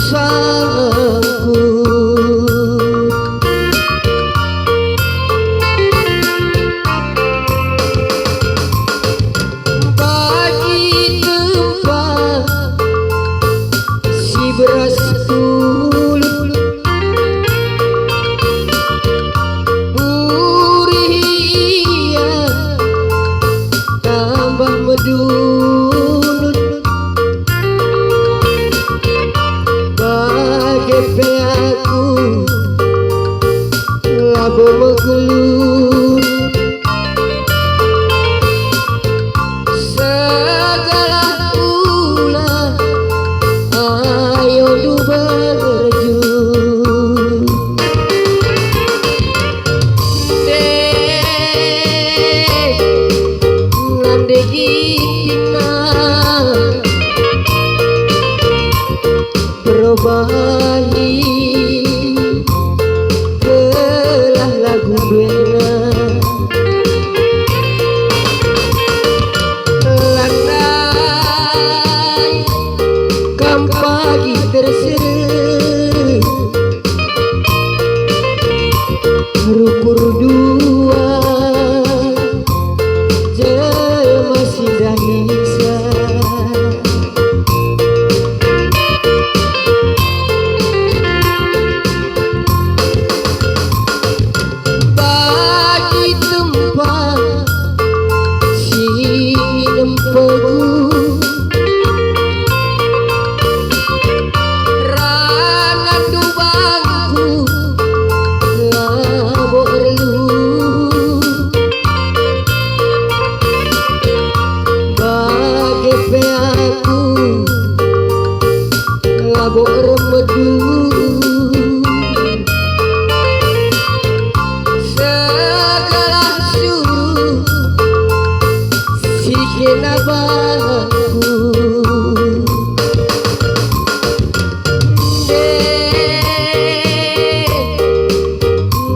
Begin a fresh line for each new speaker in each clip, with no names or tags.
sanggup bagi tempat si beras tulut buria tambah medunut bagi aku labu megelut segala ulah ayo du berjun ngande gitina berobahi telah lagu bena landai kam pagi terseru rukur dua jelma sindah nisa bagi tempat si nempegu rangan dubangku labok relu bagi peaku labok remedu segala suruh si kenabaku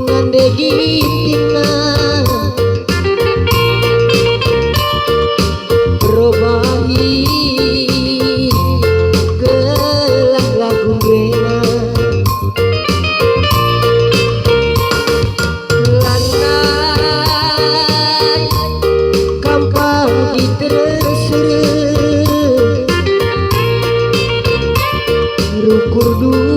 ngande gitina berobahi gelah lagu bena landai kam pagi terseru rukur dua